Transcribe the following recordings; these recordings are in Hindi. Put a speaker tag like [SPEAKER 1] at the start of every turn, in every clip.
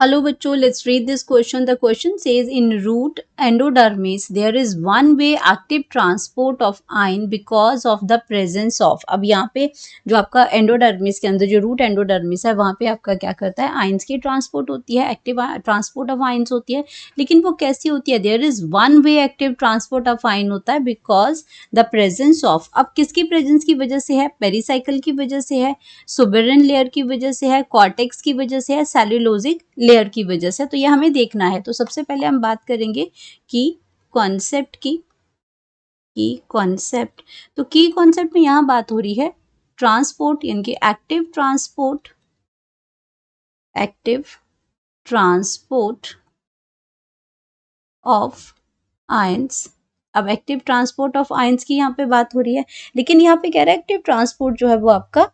[SPEAKER 1] Hello बच्चों, let's read this question. The question says in root endodermis there is one way active transport of ion because of the presence of. अब यहाँ पे जो आपका एंडोडर्मिस के अंदर जो रूट एंडोडर्मिस है वहाँ पे आपका क्या करता है, आयंस की ट्रांसपोर्ट होती है, एक्टिव ट्रांसपोर्ट ऑफ आयंस होती है. लेकिन वो कैसी होती है, there is one way active transport of ion होता है बिकॉज द प्रेजेंस ऑफ. अब किसकी प्रेजेंस की वजह से है, पेरीसाइकिल की वजह से है, सुबेरिन लेयर की वजह से है, कॉर्टेक्स की वजह से है, सेल्यूलोजिक लेयर की वजह से. तो ये हमें देखना है. तो सबसे पहले हम बात करेंगे की कॉन्सेप्ट की. कॉन्सेप्ट, तो की कॉन्सेप्ट में यहाँ बात हो रही है ट्रांसपोर्ट यानी कि एक्टिव ट्रांसपोर्ट ऑफ आयंस. अब एक्टिव ट्रांसपोर्ट ऑफ आयंस की यहाँ पे बात हो रही है, लेकिन यहाँ पे कह रहा है एक्टिव ट्रांसपोर्ट जो है वो आपका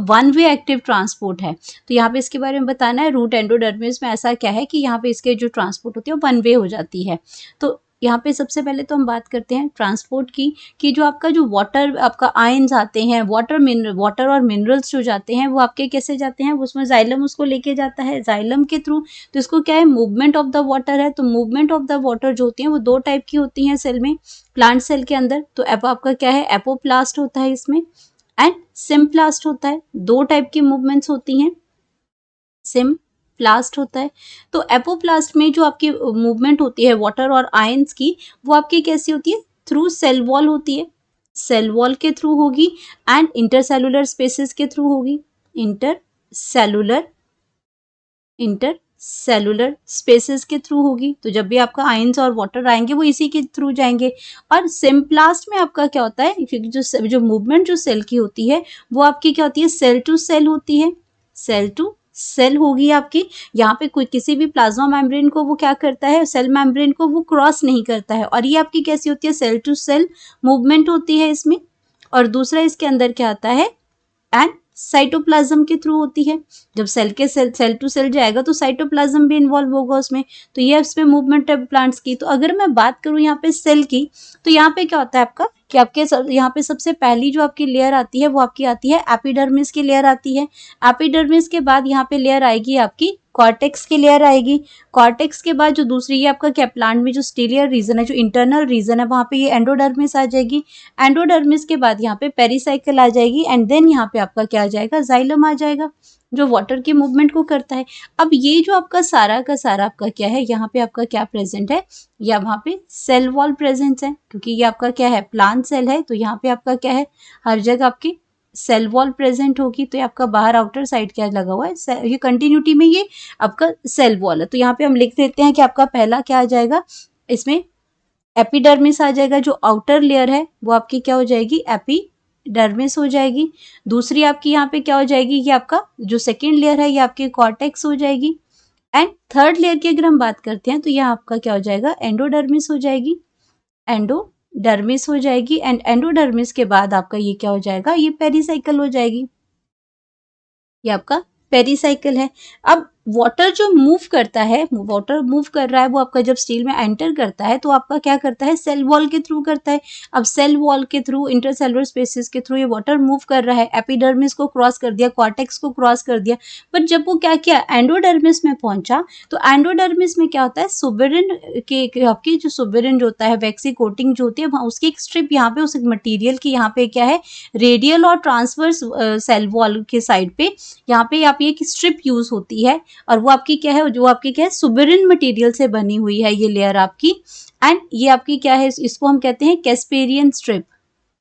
[SPEAKER 1] वन वे एक्टिव ट्रांसपोर्ट है. तो यहाँ पे इसके बारे में बताना है. रूट एंडोडर्मिस में ऐसा क्या है कि यहाँ पे इसके जो ट्रांसपोर्ट होती है वो वन वे हो जाती है. तो यहाँ पे सबसे पहले तो हम बात करते हैं ट्रांसपोर्ट की कि जो आपका जो वाटर आपका आयंस आते हैं, वाटर और मिनरल्स जो जाते हैं वो आपके कैसे जाते हैं, उसमें जाइलम उसको लेके जाता है जाइलम के थ्रू. तो इसको क्या है, मूवमेंट ऑफ द वाटर है. तो मूवमेंट ऑफ द वाटर जो होती है वो दो टाइप की होती हैं सेल में, प्लांट सेल के अंदर. तो आपका क्या है, एपोप्लास्ट होता है इसमें एंड सिम्प्लास्ट होता है. दो टाइप की मूवमेंट्स होती हैं, सिम्प्लास्ट होता है. तो एपोप्लास्ट में जो आपकी मूवमेंट होती है वाटर और आयंस की, वो आपकी कैसी होती है, थ्रू सेल वॉल होती है, सेल वॉल के थ्रू होगी एंड इंटरसेलुलर स्पेसेस के थ्रू होगी. इंटरसेलुलर स्पेसेस के थ्रू होगी. तो जब भी आपका आयंस और वाटर आएंगे वो इसी के थ्रू जाएंगे. और सिम्प्लास्ट में आपका क्या होता है, क्योंकि जो मूवमेंट जो सेल की होती है वो आपकी क्या होती है, सेल टू सेल होती है, सेल टू सेल होगी आपकी. यहाँ पे कोई किसी भी प्लाज्मा मेम्ब्रेन को वो क्या करता है, सेल मेम्ब्रेन को वो क्रॉस नहीं करता है. और ये आपकी कैसी होती है, सेल टू सेल मूवमेंट होती है इसमें. और दूसरा इसके अंदर क्या आता है, एंड साइटोप्लाज्म के थ्रू होती है. जब सेल टू सेल जाएगा तो साइटोप्लाज्म भी इन्वॉल्व होगा उसमें. तो ये इसमें मूवमेंट है प्लांट्स की. तो अगर मैं बात करूं यहाँ पे सेल की, तो यहाँ पे क्या होता है आपका कि आपके यहाँ पे सबसे पहली जो आपकी लेयर आती है वो आपकी आती है एपिडर्मिस की लेयर आती है. एपिडर्मिस के बाद यहाँ पे लेयर आएगी आपकी कॉर्टेक्स की लेयर आएगी. कॉर्टेक्स के बाद जो दूसरी ये आपका क्या, प्लांट में जो स्टीलियर रीजन है, जो इंटरनल रीजन है, वहाँ पे ये एंडोडर्मिस आ जाएगी. एंडोडर्मिस के बाद यहाँ पे पेरीसाइकिल आ जाएगी एंड देन यहाँ पे आपका क्या आ जाएगा, जाइलम आ जाएगा जो वाटर की मूवमेंट को करता है. अब ये जो आपका सारा का सारा आपका क्या है, यहाँ पे आपका क्या प्रेजेंट है, या वहाँ पे सेल वॉल प्रेजेंट है, क्योंकि ये आपका क्या है, प्लांट सेल है. तो यहाँ पे आपका क्या है, हर जगह आपकी सेल वॉल प्रेजेंट होगी. तो ये आपका बाहर आउटर साइड क्या लगा हुआ है, ये कंटिन्यूटी में ये आपका सेल वॉल है. तो यहाँ पे हम लिख देते हैं कि आपका पहला क्या आ जाएगा, इसमें एपिडर्मिस आ जाएगा. जो आउटर लेयर है वो आपकी क्या हो जाएगी, एपिडर्मिस हो जाएगी. दूसरी आपकी यहाँ पे क्या हो जाएगी, ये आपका जो सेकेंड लेयर है ये आपकी कॉर्टेक्स हो जाएगी. एंड थर्ड लेयर की अगर हम बात करते हैं तो यह आपका क्या हो जाएगा, एंडोडर्मिस हो जाएगी, एंडोडर्मिस हो जाएगी. एंड एंडोडर्मिस के बाद आपका ये क्या हो जाएगा, ये पेरीसाइकिल हो जाएगी. ये आपका पेरीसाइकिल है. अब वाटर जो मूव करता है, वाटर मूव कर रहा है वो आपका जब स्टील में एंटर करता है तो आपका क्या करता है, सेल वॉल के थ्रू करता है. अब सेल वॉल के थ्रू, इंटरसेलुलर स्पेसेस के थ्रू ये वाटर मूव कर रहा है. एपिडर्मिस को क्रॉस कर दिया, कॉर्टेक्स को क्रॉस कर दिया. बट जब वो क्या किया, एंडोडर्मिस में पहुंचा, तो एंडोडर्मिस में क्या होता है, सुबेरिन के आपकी जो सुबेरिन जो होता है, वैक्सी कोटिंग जो होती है, उसकी एक स्ट्रिप यहाँ पे उस मटीरियल की यहाँ पे क्या है, रेडियल और ट्रांसवर्स सेल वॉल के साइड पे यहाँ पे आप ये स्ट्रिप यूज होती है. और वो आपकी क्या है, जो आपकी क्या है, सुबेरिन मटेरियल से बनी हुई है ये लेयर आपकी. एंड ये आपकी क्या है, इसको हम कहते हैं कैस्पेरियन स्ट्रिप.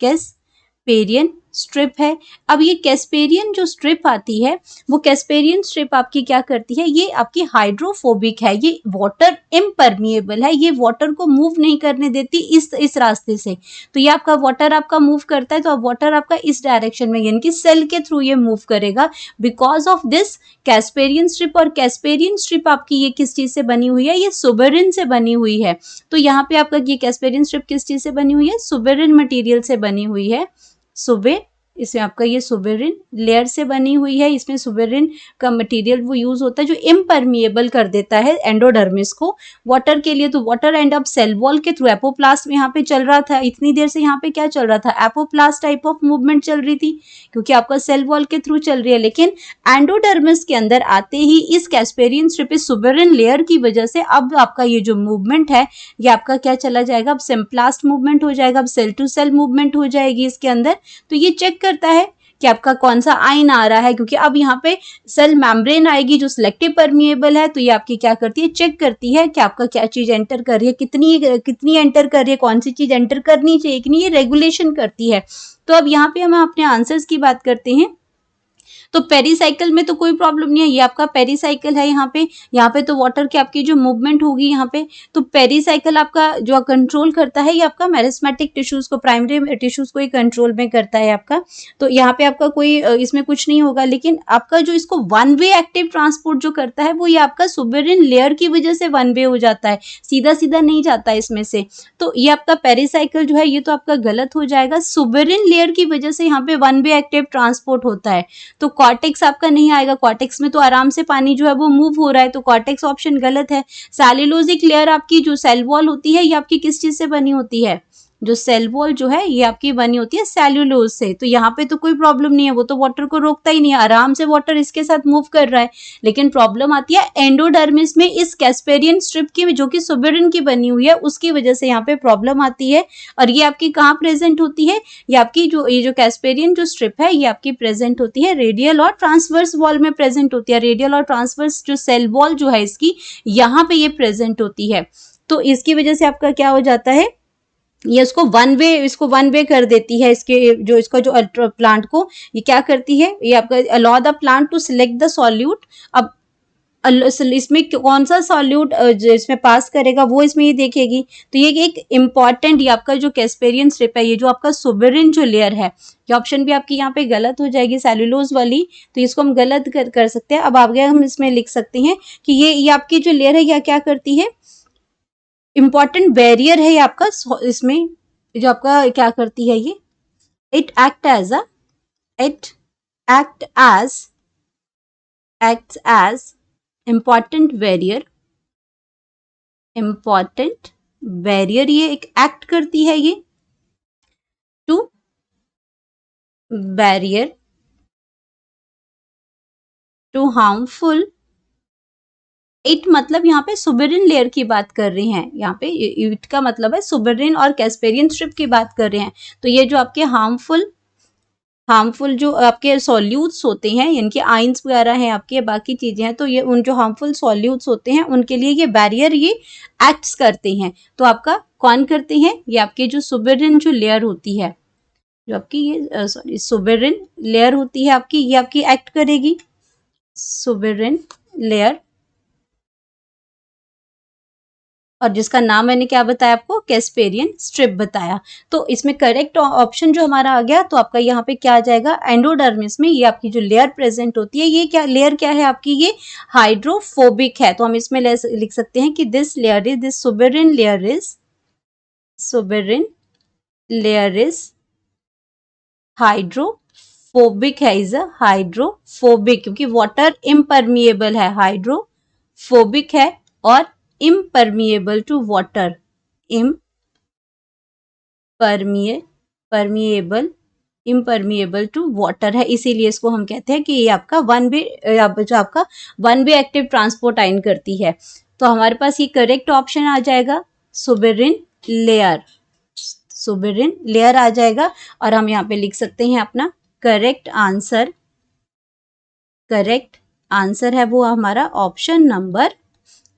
[SPEAKER 1] कैस्पेरियन स्ट्रिप है. अब ये कैस्पेरियन जो स्ट्रिप आती है, वो कैस्पेरियन स्ट्रिप आपकी क्या करती है, ये आपकी हाइड्रोफोबिक है, ये वाटर इम्परमिएबल है, ये वाटर को मूव नहीं करने देती इस रास्ते से. तो ये आपका वाटर आपका मूव करता है, तो अब वाटर आपका इस डायरेक्शन में यानी कि सेल के थ्रू ये मूव करेगा because of this Casparian strip. और कैस्पेरियन स्ट्रिप आपकी ये किस चीज से बनी हुई है, ये सुबेरिन से बनी हुई है. तो यहाँ पे आपका ये कैस्पेरियन स्ट्रिप किस चीज से बनी हुई है, सुबेरिन मटेरियल से बनी हुई है, सुबेरिन इसमें आपका ये सुबेरिन लेयर से बनी हुई है। इसमें सुबेरिन का मटेरियल वो यूज होता है जो इम्परमिएबल कर देता है एंडोडर्मिस को वाटर के लिए। तो वाटर एंड अब सेल वॉल के थ्रू एपोप्लास्ट में यहाँ पे चल रहा था। इतनी देर से यहाँ पे क्या चल रहा था, एपोप्लास्ट टाइप ऑफ मूवमेंट चल रही थी क्योंकि आपका सेल वॉल के थ्रू चल रही है। लेकिन एंडोडर्मिस के अंदर आते ही इस कैस्पेरियन स्ट्रिप इस सुबेरिन लेयर की वजह से अब आपका ये जो मूवमेंट है ये आपका क्या चला जाएगा, अब सिम्प्लास्ट मूवमेंट हो जाएगा, अब सेल टू सेल मूवमेंट हो जाएगी इसके अंदर। तो ये चेक करता है कि आपका कौन सा आयन आ रहा है, क्योंकि अब यहाँ पे सेल मेम्ब्रेन आएगी जो सिलेक्टिव परमिएबल है। तो ये आपकी क्या करती है, चेक करती है कि आपका क्या चीज एंटर कर रही है, कितनी एंटर कर रही है, कौन सी चीज एंटर करनी चाहिए कि नहीं, ये रेगुलेशन करती है। तो अब यहाँ पे हम अपने आंसर्स की बात करते हैं। तो पेरीसाइकिल में तो कोई प्रॉब्लम नहीं है, ये आपका पेरीसाइकिल है। यहाँ पे तो वाटर की आपकी जो मूवमेंट होगी यहाँ पे, तो पेरीसाइकिल आपका जो कंट्रोल करता है ये आपका मेरिस्मेटिक टिश्यूज को, प्राइमरी टिश्यूज को ही कंट्रोल में करता है आपका। तो यहाँ पे आपका कोई इसमें कुछ नहीं होगा। लेकिन आपका जो इसको वन वे एक्टिव ट्रांसपोर्ट जो करता है वो ये आपका सुबेरिन लेयर की वजह से वन वे हो जाता है, सीधा सीधा नहीं जाता है इसमें से। तो ये आपका पेरीसाइकिल जो है ये तो आपका गलत हो जाएगा। सुबेरिन लेयर की वजह से यहाँ पे वन वे एक्टिव ट्रांसपोर्ट होता है। तो कॉर्टेक्स आपका नहीं आएगा, कॉर्टेक्स में तो आराम से पानी जो है वो मूव हो रहा है, तो कॉर्टेक्स ऑप्शन गलत है। सेल्यूलोजिक लेयर आपकी जो सेल वॉल होती है ये आपकी किस चीज से बनी होती है, जो सेल वॉल जो है ये आपकी बनी होती है सेल्यूलोज से। तो यहाँ पे तो कोई प्रॉब्लम नहीं है, वो तो वाटर को रोकता ही नहीं है, आराम से वाटर इसके साथ मूव कर रहा है। लेकिन प्रॉब्लम आती है एंडोडर्मिस में इस कैस्पेरियन स्ट्रिप की जो कि सुबेरिन की बनी हुई है उसकी वजह से यहाँ पे प्रॉब्लम आती है। और ये आपकी कहाँ प्रेजेंट होती है, ये आपकी ये जो कैस्पेरियन जो स्ट्रिप है ये आपकी प्रेजेंट होती है रेडियल और ट्रांसवर्स वॉल में प्रेजेंट होती है। रेडियल और ट्रांसवर्स जो सेल वॉल जो है इसकी यहाँ पे ये प्रेजेंट होती है। तो इसकी वजह से आपका क्या हो जाता है, ये इसको वन वे कर देती है। इसका जो प्लांट को ये क्या करती है, ये आपका allow the plant to select the solute. अब इसमें कौन सा सॉल्यूट इसमें पास करेगा वो इसमें ये देखेगी। तो ये एक इम्पॉर्टेंट ये आपका जो कैस्पेरियन स्ट्रिप है, ये जो आपका सुबेरिन जो लेयर है, ये ऑप्शन भी आपकी यहाँ पे गलत हो जाएगी सेल्यूलोज वाली, तो इसको हम गलत कर सकते हैं। अब आगे हम इसमें लिख सकते हैं कि ये आपकी जो लेयर है यह क्या करती है, इम्पॉर्टेंट बैरियर है ये आपका। इसमें जो आपका क्या करती है ये, it act as important barrier ये एक एक्ट करती है ये to barrier to harmful. It मतलब यहाँ पे सुबेरिन लेयर की बात कर रहे हैं, यहाँ पे इट का मतलब है सुबेरिन और कैस्पेरियन स्ट्रिप की बात कर रहे हैं। तो ये जो आपके हार्मफुल जो आपके सॉल्यूट्स होते हैं, इनके आइंस वगैरह हैं आपके, बाकी चीजें हैं, तो ये उन जो हार्मफुल सॉल्यूट्स होते हैं उनके लिए ये बैरियर ये एक्ट्स करते हैं। तो आपका कौन करते हैं, ये आपके जो सुबेरिन जो लेयर होती है, जो आपकी ये सुबेरिन लेयर होती है आपकी, ये आपकी एक्ट करेगी। सुबेरिन लेयर, और जिसका नाम मैंने क्या बताया आपको, कैस्पेरियन स्ट्रिप बताया। तो इसमें करेक्ट ऑप्शन जो हमारा आ गया, तो आपका यहाँ पे क्या आ जाएगा, एंडोडर्मिस में ये आपकी जो लेयर प्रेजेंट होती है, ये क्या लेयर क्या है आपकी, ये हाइड्रोफोबिक है। तो हम इसमें लिख सकते हैं कि this suberin layer is hydrophobic है, इज अ हाइड्रोफोबिक, क्योंकि वाटर इम्परमिएबल है, हाइड्रोफोबिक है और impermeable to water, impermeable to water है, इसीलिए इसको हम कहते हैं कि ये आपका वन वे एक्टिव ट्रांसपोर्ट आइन करती है। तो हमारे पास ये करेक्ट ऑप्शन आ जाएगा सुबेरिन लेयर आ जाएगा। और हम यहाँ पे लिख सकते हैं अपना करेक्ट आंसर है वो हमारा option number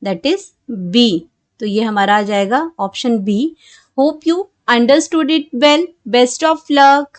[SPEAKER 1] that is B. तो ये हमारा आ जाएगा option B. Hope you understood it well, best of luck.